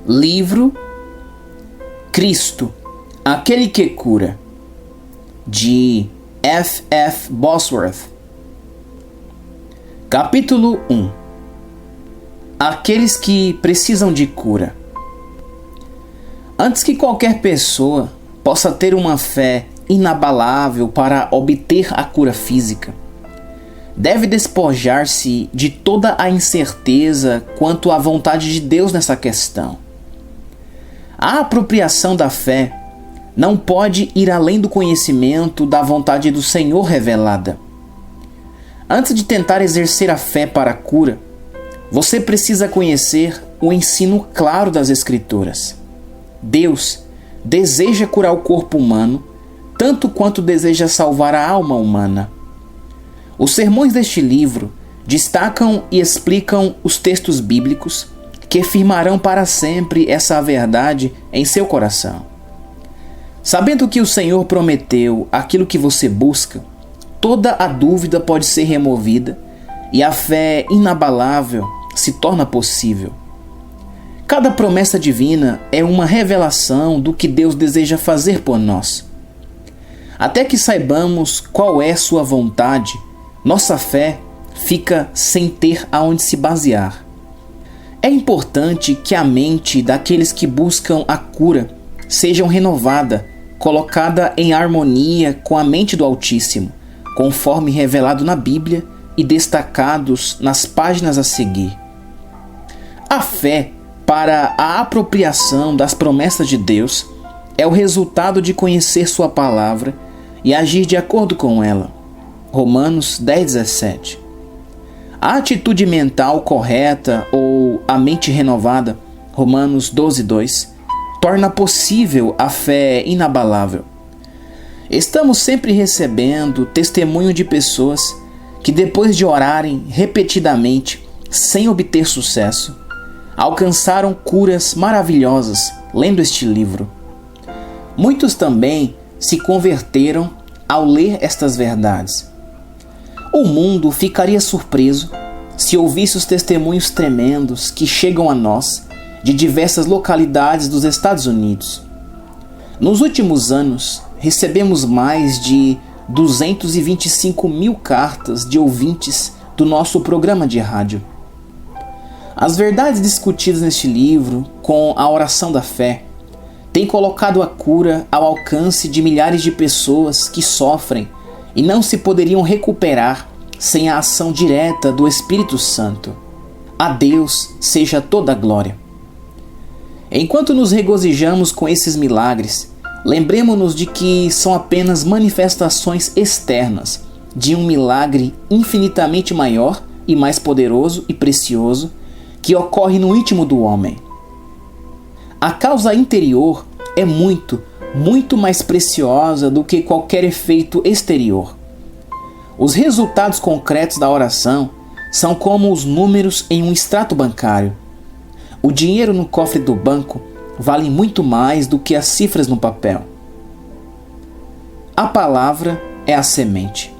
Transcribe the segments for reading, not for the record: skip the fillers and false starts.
Livro Cristo, Aquele que Cura, de F. F. Bosworth. Capítulo 1. Aqueles que precisam de cura. Antes que qualquer pessoa possa ter uma fé inabalável para obter a cura física, deve despojar-se de toda a incerteza quanto à vontade de Deus nessa questão. A apropriação da fé não pode ir além do conhecimento da vontade do Senhor revelada. Antes de tentar exercer a fé para a cura, você precisa conhecer o ensino claro das Escrituras. Deus deseja curar o corpo humano tanto quanto deseja salvar a alma humana. Os sermões deste livro destacam e explicam os textos bíblicos que firmarão para sempre essa verdade em seu coração. Sabendo que o Senhor prometeu aquilo que você busca, toda a dúvida pode ser removida e a fé inabalável se torna possível. Cada promessa divina é uma revelação do que Deus deseja fazer por nós. Até que saibamos qual é sua vontade, nossa fé fica sem ter aonde se basear. É importante que a mente daqueles que buscam a cura seja renovada, colocada em harmonia com a mente do Altíssimo, conforme revelado na Bíblia e destacados nas páginas a seguir. A fé para a apropriação das promessas de Deus é o resultado de conhecer sua palavra e agir de acordo com ela. Romanos 10:17. A atitude mental correta ou a mente renovada, Romanos 12:2, torna possível a fé inabalável. Estamos sempre recebendo testemunho de pessoas que, depois de orarem repetidamente sem obter sucesso, alcançaram curas maravilhosas lendo este livro. Muitos também se converteram ao ler estas verdades. O mundo ficaria surpreso se ouvisse os testemunhos tremendos que chegam a nós de diversas localidades dos Estados Unidos. Nos últimos anos, recebemos mais de 225 mil cartas de ouvintes do nosso programa de rádio. As verdades discutidas neste livro, com a oração da fé, têm colocado a cura ao alcance de milhares de pessoas que sofrem e não se poderiam recuperar sem a ação direta do Espírito Santo. A Deus seja toda a glória. Enquanto nos regozijamos com esses milagres, lembremos-nos de que são apenas manifestações externas de um milagre infinitamente maior e mais poderoso e precioso que ocorre no íntimo do homem. A causa interior é muito mais preciosa do que qualquer efeito exterior. Os resultados concretos da oração são como os números em um extrato bancário. O dinheiro no cofre do banco vale muito mais do que as cifras no papel. A palavra é a semente.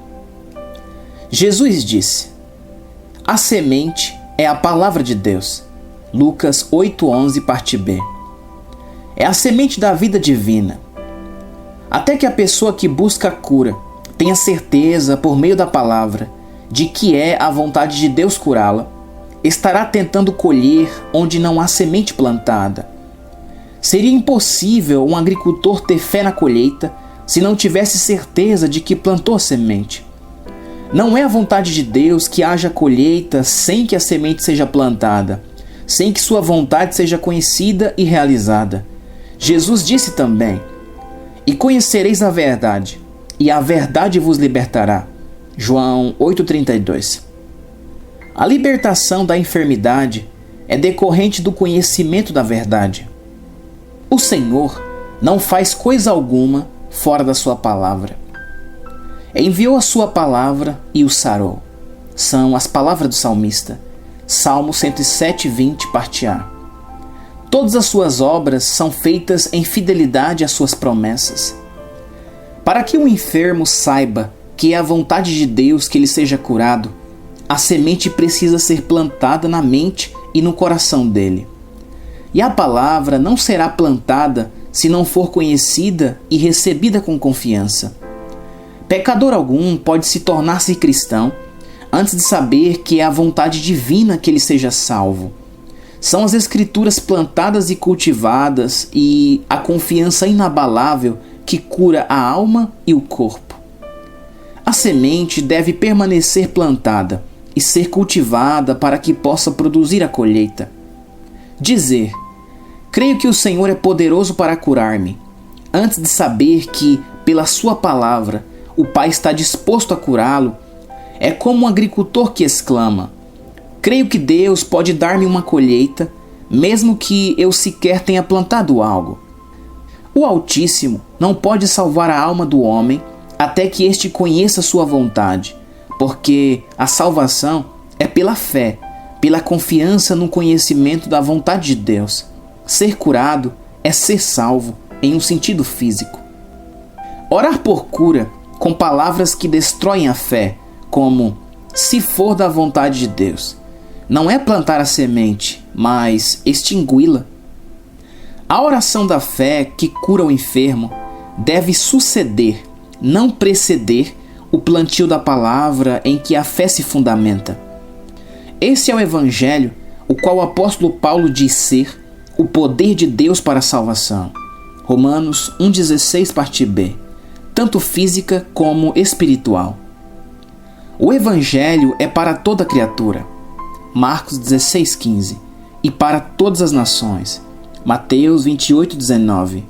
Jesus disse: a semente é a palavra de Deus. Lucas 8:11, parte B. É a semente da vida divina. Até que a pessoa que busca a cura tenha certeza, por meio da palavra, de que é a vontade de Deus curá-la, estará tentando colher onde não há semente plantada. Seria impossível um agricultor ter fé na colheita se não tivesse certeza de que plantou a semente. Não é a vontade de Deus que haja colheita sem que a semente seja plantada, sem que sua vontade seja conhecida e realizada. Jesus disse também: e conhecereis a verdade, e a verdade vos libertará. João 8:32. A libertação da enfermidade é decorrente do conhecimento da verdade. O Senhor não faz coisa alguma fora da sua palavra. Enviou a sua palavra e o sarou. São as palavras do salmista. Salmo 107:20, parte A. Todas as suas obras são feitas em fidelidade às suas promessas. Para que o enfermo saiba que é a vontade de Deus que ele seja curado, a semente precisa ser plantada na mente e no coração dele. e a palavra não será plantada se não for conhecida e recebida com confiança. Pecador algum pode se tornar-se cristão antes de saber que é a vontade divina que ele seja salvo. São as Escrituras plantadas e cultivadas e a confiança inabalável que cura a alma e o corpo. A semente deve permanecer plantada e ser cultivada para que possa produzir a colheita. Dizer: creio que o Senhor é poderoso para curar-me, antes de saber que, pela sua palavra, o Pai está disposto a curá-lo, é como um agricultor que exclama: creio que Deus pode dar-me uma colheita, mesmo que eu sequer tenha plantado algo. O Altíssimo não pode salvar a alma do homem até que este conheça sua vontade, porque a salvação é pela fé, pela confiança no conhecimento da vontade de Deus. Ser curado é ser salvo em um sentido físico. Orar por cura com palavras que destroem a fé, como "se for da vontade de Deus", não é plantar a semente, mas extingui-la. A oração da fé que cura o enfermo deve suceder, não preceder, o plantio da palavra em que a fé se fundamenta. Esse é o Evangelho, o qual o apóstolo Paulo diz ser o poder de Deus para a salvação. Romanos 1,16, parte B, tanto física como espiritual. O Evangelho é para toda criatura. Marcos 16,15, e para todas as nações. Mateus 28,19.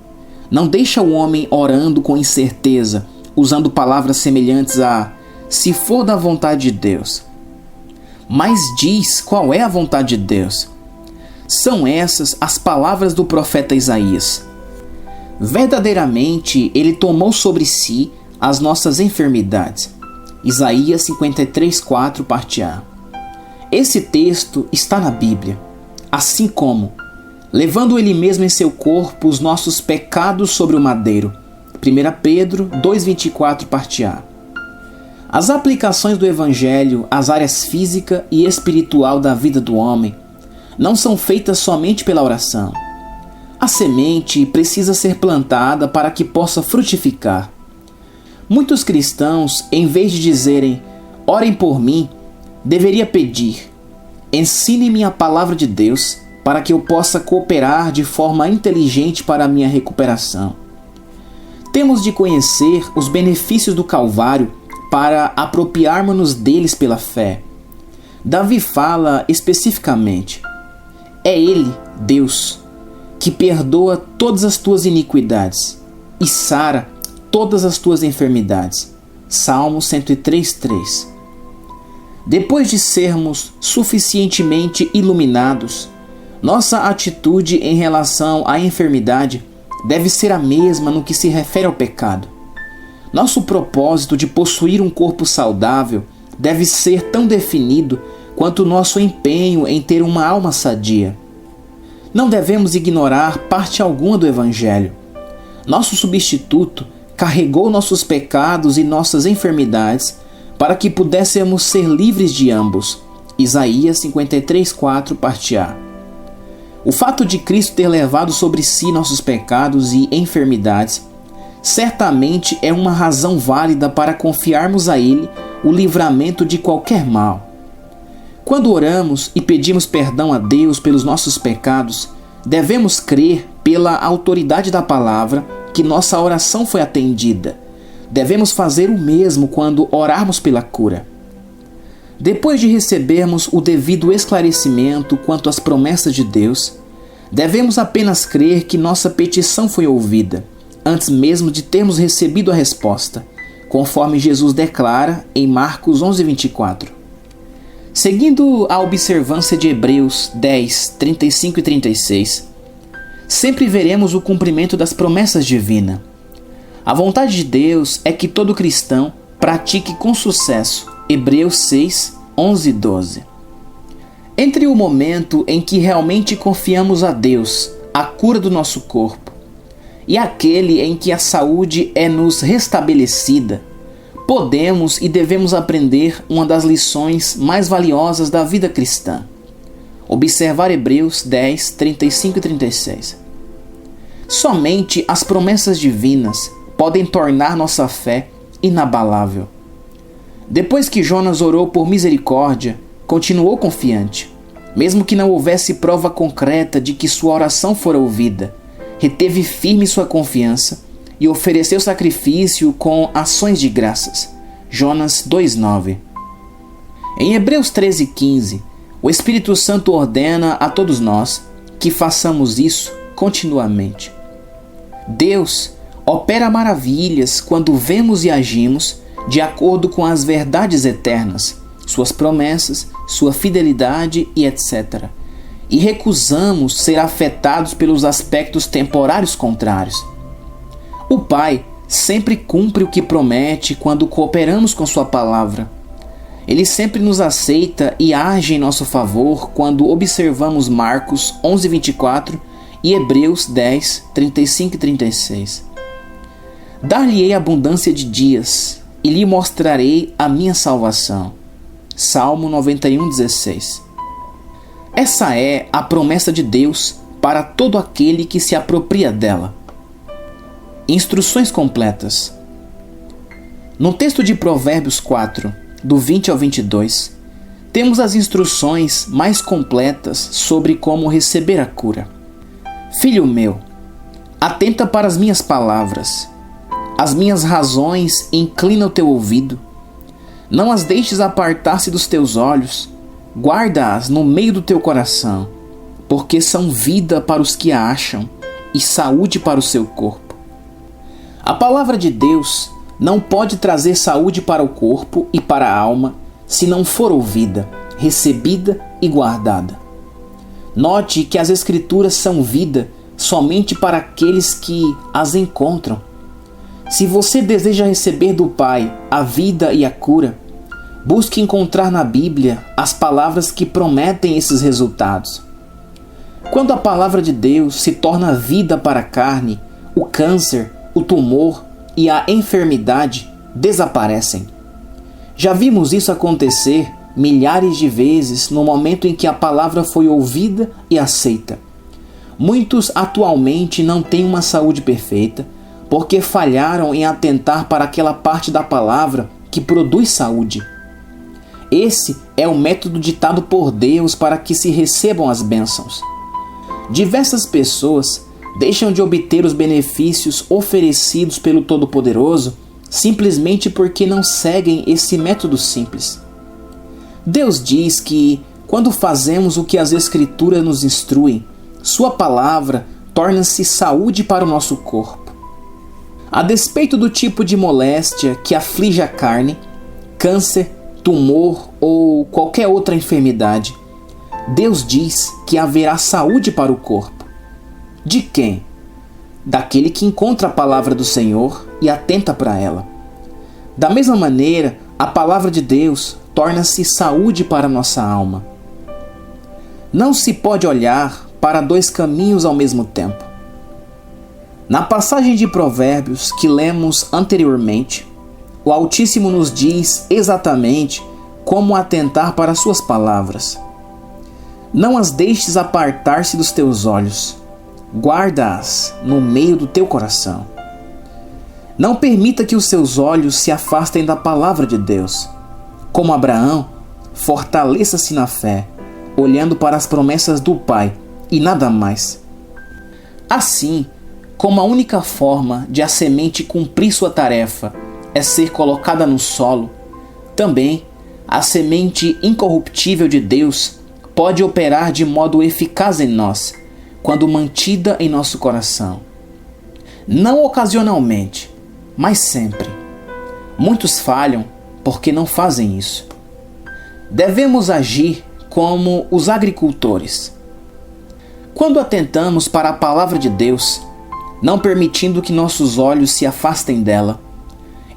Não deixa o homem orando com incerteza, usando palavras semelhantes a "se for da vontade de Deus", mas diz qual é a vontade de Deus. São essas as palavras do profeta Isaías. Verdadeiramente, ele tomou sobre si as nossas enfermidades. Isaías 53,4, parte A. Esse texto está na Bíblia, assim como levando ele mesmo em seu corpo os nossos pecados sobre o madeiro. 1 Pedro 2,24, parte A. As aplicações do Evangelho às áreas física e espiritual da vida do homem não são feitas somente pela oração. A semente precisa ser plantada para que possa frutificar. Muitos cristãos, em vez de dizerem "orem por mim", deveria pedir: "ensine-me a palavra de Deus para que eu possa cooperar de forma inteligente para a minha recuperação". Temos de conhecer os benefícios do Calvário para apropriarmos-nos deles pela fé. Davi fala especificamente: "É Ele, Deus, que perdoa todas as tuas iniquidades e sara todas as tuas enfermidades". Salmo 103,3. Depois de sermos suficientemente iluminados, nossa atitude em relação à enfermidade deve ser a mesma no que se refere ao pecado. Nosso propósito de possuir um corpo saudável deve ser tão definido quanto o nosso empenho em ter uma alma sadia. Não devemos ignorar parte alguma do Evangelho. Nosso substituto carregou nossos pecados e nossas enfermidades para que pudéssemos ser livres de ambos. Isaías 53,4, parte A. O fato de Cristo ter levado sobre si nossos pecados e enfermidades certamente é uma razão válida para confiarmos a Ele o livramento de qualquer mal. Quando oramos e pedimos perdão a Deus pelos nossos pecados, devemos crer, pela autoridade da palavra, que nossa oração foi atendida. Devemos fazer o mesmo quando orarmos pela cura. Depois de recebermos o devido esclarecimento quanto às promessas de Deus, devemos apenas crer que nossa petição foi ouvida, antes mesmo de termos recebido a resposta, conforme Jesus declara em Marcos 11,24. Seguindo a observância de Hebreus 10, 35 e 36, sempre veremos o cumprimento das promessas divinas. A vontade de Deus é que todo cristão pratique com sucesso Hebreus 6, 11 e 12. Entre o momento em que realmente confiamos a Deus a cura do nosso corpo e aquele em que a saúde é nos restabelecida, podemos e devemos aprender uma das lições mais valiosas da vida cristã. Observar Hebreus 10, 35 e 36. Somente as promessas divinas podem tornar nossa fé inabalável. Depois que Jonas orou por misericórdia, continuou confiante. Mesmo que não houvesse prova concreta de que sua oração fora ouvida, reteve firme sua confiança e ofereceu sacrifício com ações de graças. Jonas 2,9. Em Hebreus 13,15, o Espírito Santo ordena a todos nós que façamos isso continuamente. Deus opera maravilhas quando vemos e agimos de acordo com as verdades eternas, suas promessas, sua fidelidade e etc. E recusamos ser afetados pelos aspectos temporários contrários. O Pai sempre cumpre o que promete quando cooperamos com sua palavra. Ele sempre nos aceita e age em nosso favor quando observamos Marcos 11:24 e Hebreus 10, 35 e 36. Dar-lhe-ei abundância de dias e lhe mostrarei a minha salvação. Salmo 91:16. Essa é a promessa de Deus para todo aquele que se apropria dela. Instruções completas. No texto de Provérbios 4, do 20 ao 22, temos as instruções mais completas sobre como receber a cura. Filho meu, atenta para as minhas palavras. As minhas razões inclina o teu ouvido. Não as deixes apartar-se dos teus olhos. Guarda-as no meio do teu coração, porque são vida para os que a acham e saúde para o seu corpo. A palavra de Deus não pode trazer saúde para o corpo e para a alma se não for ouvida, recebida e guardada. Note que as Escrituras são vida somente para aqueles que as encontram. Se você deseja receber do Pai a vida e a cura, busque encontrar na Bíblia as palavras que prometem esses resultados. Quando a palavra de Deus se torna vida para a carne, o câncer, o tumor e a enfermidade desaparecem. Já vimos isso acontecer milhares de vezes no momento em que a palavra foi ouvida e aceita. Muitos atualmente não têm uma saúde perfeita porque falharam em atentar para aquela parte da palavra que produz saúde. Esse é o método ditado por Deus para que se recebam as bênçãos. Diversas pessoas deixam de obter os benefícios oferecidos pelo Todo-Poderoso simplesmente porque não seguem esse método simples. Deus diz que, quando fazemos o que as Escrituras nos instruem, sua palavra torna-se saúde para o nosso corpo. A despeito do tipo de moléstia que aflige a carne, câncer, tumor ou qualquer outra enfermidade, Deus diz que haverá saúde para o corpo. De quem? Daquele que encontra a palavra do Senhor e atenta para ela. Da mesma maneira, a palavra de Deus torna-se saúde para a nossa alma. Não se pode olhar para dois caminhos ao mesmo tempo. Na passagem de Provérbios que lemos anteriormente, o Altíssimo nos diz exatamente como atentar para suas palavras. Não as deixes apartar-se dos teus olhos. Guarda-as no meio do teu coração. Não permita que os seus olhos se afastem da palavra de Deus. Como Abraão, fortaleça-se na fé, olhando para as promessas do Pai e nada mais. Assim, como a única forma de a semente cumprir sua tarefa é ser colocada no solo, também a semente incorruptível de Deus pode operar de modo eficaz em nós, quando mantida em nosso coração. Não ocasionalmente, mas sempre. Muitos falham porque não fazem isso. Devemos agir como os agricultores. Quando atentamos para a palavra de Deus, não permitindo que nossos olhos se afastem dela,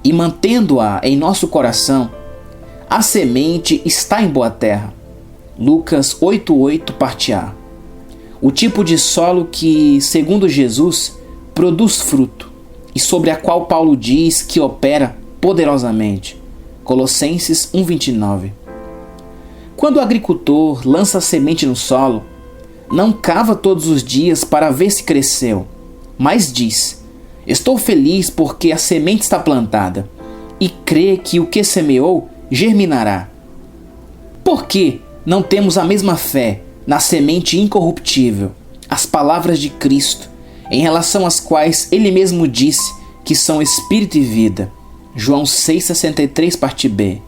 e mantendo-a em nosso coração, a semente está em boa terra. Lucas 8:8, parte A. O tipo de solo que, segundo Jesus, produz fruto, e sobre a qual Paulo diz que opera poderosamente. Colossenses 1:29. Quando o agricultor lança a semente no solo, não cava todos os dias para ver se cresceu, mas diz: estou feliz porque a semente está plantada, e crê que o que semeou germinará. Por que não temos a mesma fé na semente incorruptível, as palavras de Cristo, em relação às quais ele mesmo disse que são espírito e vida? João 6,63, parte B.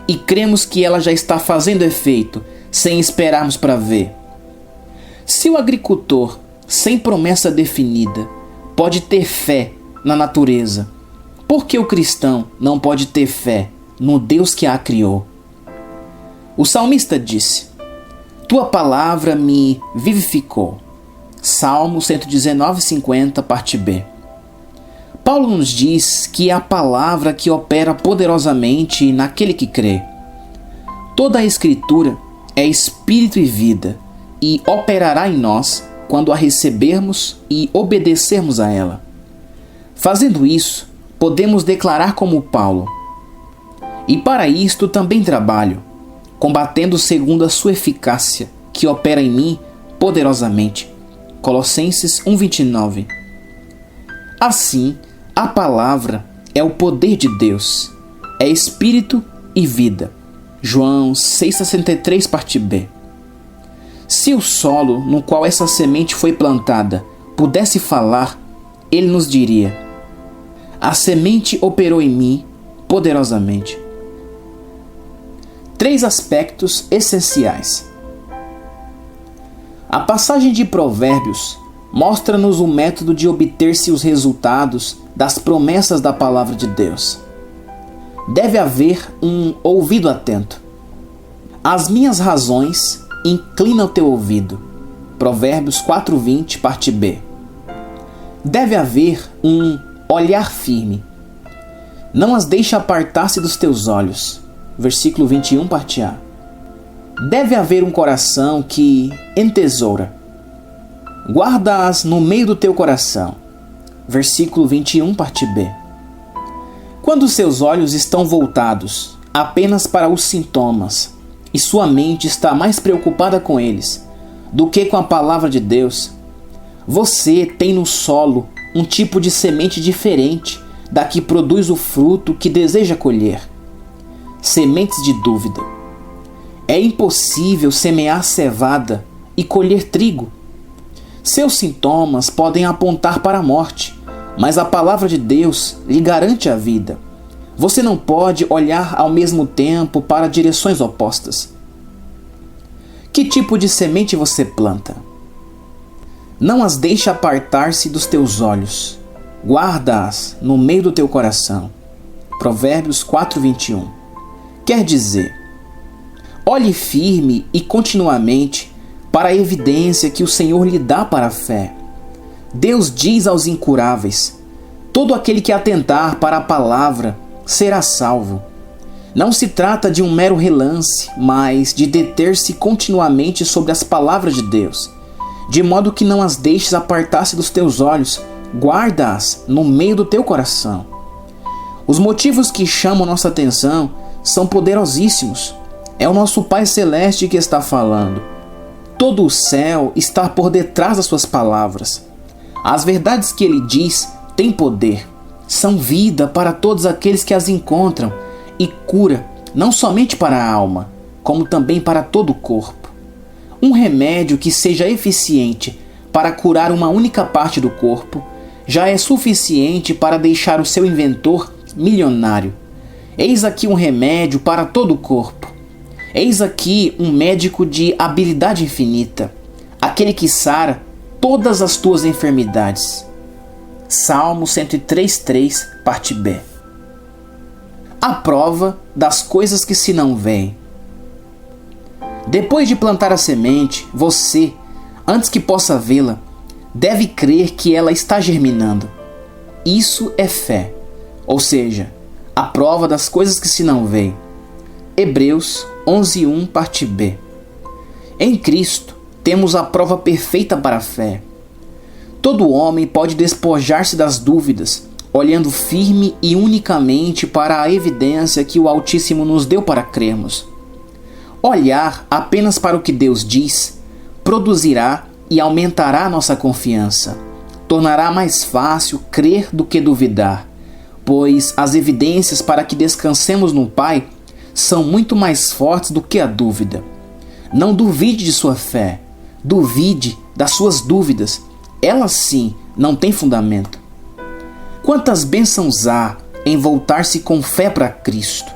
E cremos que ela já está fazendo efeito, sem esperarmos para ver. Se o agricultor, sem promessa definida, pode ter fé na natureza, por que o cristão não pode ter fé no Deus que a criou? O salmista disse: tua palavra me vivificou. Salmo 119,50, parte B. Paulo nos diz que é a palavra que opera poderosamente naquele que crê. Toda a Escritura é espírito e vida, e operará em nós quando a recebermos e obedecermos a ela. Fazendo isso, podemos declarar como Paulo: e para isto também trabalho, combatendo segundo a sua eficácia, que opera em mim poderosamente. Colossenses 1,29. Assim, a palavra é o poder de Deus, é espírito e vida. João 6,63, parte B. Se o solo no qual essa semente foi plantada pudesse falar, ele nos diria: a semente operou em mim poderosamente. 3 aspectos essenciais. A passagem de Provérbios mostra-nos o método de obter-se os resultados das promessas da palavra de Deus. Deve haver um ouvido atento. As minhas razões inclina o teu ouvido. Provérbios 4,20, parte B. Deve haver um olhar firme. Não as deixe apartar-se dos teus olhos. Versículo 21, parte A. Deve haver um coração que entesoura. Guarda-as no meio do teu coração. Versículo 21, parte B. Quando seus olhos estão voltados apenas para os sintomas e sua mente está mais preocupada com eles do que com a palavra de Deus, você tem no solo um tipo de semente diferente da que produz o fruto que deseja colher. Sementes de dúvida. É impossível semear cevada e colher trigo. Seus sintomas podem apontar para a morte, mas a palavra de Deus lhe garante a vida. Você não pode olhar ao mesmo tempo para direções opostas. Que tipo de semente você planta? Não as deixe apartar-se dos teus olhos. Guarda-as no meio do teu coração. Provérbios 4,21. Quer dizer, olhe firme e continuamente para a evidência que o Senhor lhe dá para a fé. Deus diz aos incuráveis: todo aquele que atentar para a palavra será salvo. Não se trata de um mero relance, mas de deter-se continuamente sobre as palavras de Deus, de modo que não as deixes apartar-se dos teus olhos, guarda-as no meio do teu coração. Os motivos que chamam nossa atenção são poderosíssimos. É o nosso Pai Celeste que está falando. Todo o céu está por detrás das suas palavras. As verdades que ele diz têm poder, são vida para todos aqueles que as encontram e cura não somente para a alma, como também para todo o corpo. Um remédio que seja eficiente para curar uma única parte do corpo já é suficiente para deixar o seu inventor milionário. Eis aqui um remédio para todo o corpo. Eis aqui um médico de habilidade infinita, aquele que sara todas as tuas enfermidades. Salmo 103,3, parte B. A prova das coisas que se não veem. Depois de plantar a semente, você, antes que possa vê-la, deve crer que ela está germinando. Isso é fé, ou seja, a prova das coisas que se não veem. Hebreus 11:1, parte B. Em Cristo temos a prova perfeita para a fé. Todo homem pode despojar-se das dúvidas, olhando firme e unicamente para a evidência que o Altíssimo nos deu para crermos. Olhar apenas para o que Deus diz produzirá e aumentará nossa confiança. Tornará mais fácil crer do que duvidar, pois as evidências para que descansemos no Pai são muito mais fortes do que a dúvida. Não duvide de sua fé, duvide das suas dúvidas. Elas sim não têm fundamento. Quantas bênçãos há em voltar-se com fé para Cristo!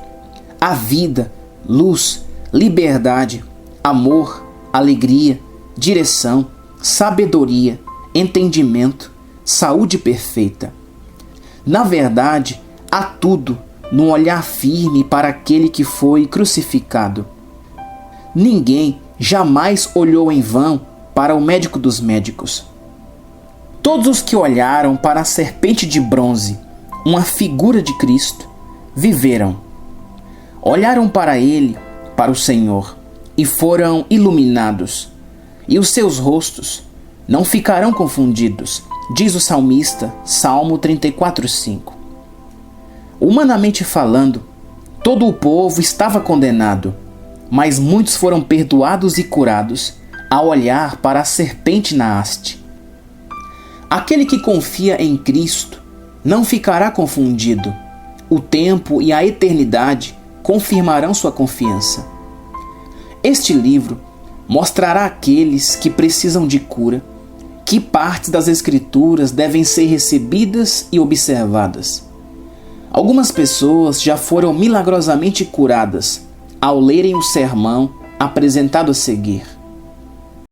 A vida, luz, liberdade, amor, alegria, direção, sabedoria, entendimento, saúde perfeita. Na verdade, há tudo num olhar firme para aquele que foi crucificado. Ninguém jamais olhou em vão para o médico dos médicos. Todos os que olharam para a serpente de bronze, uma figura de Cristo, viveram. Olharam para ele, para o Senhor, e foram iluminados, e os seus rostos não ficarão confundidos, diz o salmista, Salmo 34:5. Humanamente falando, todo o povo estava condenado, mas muitos foram perdoados e curados ao olhar para a serpente na haste. Aquele que confia em Cristo não ficará confundido. O tempo e a eternidade confirmarão sua confiança. Este livro mostrará àqueles que precisam de cura que partes das Escrituras devem ser recebidas e observadas. Algumas pessoas já foram milagrosamente curadas ao lerem o sermão apresentado a seguir.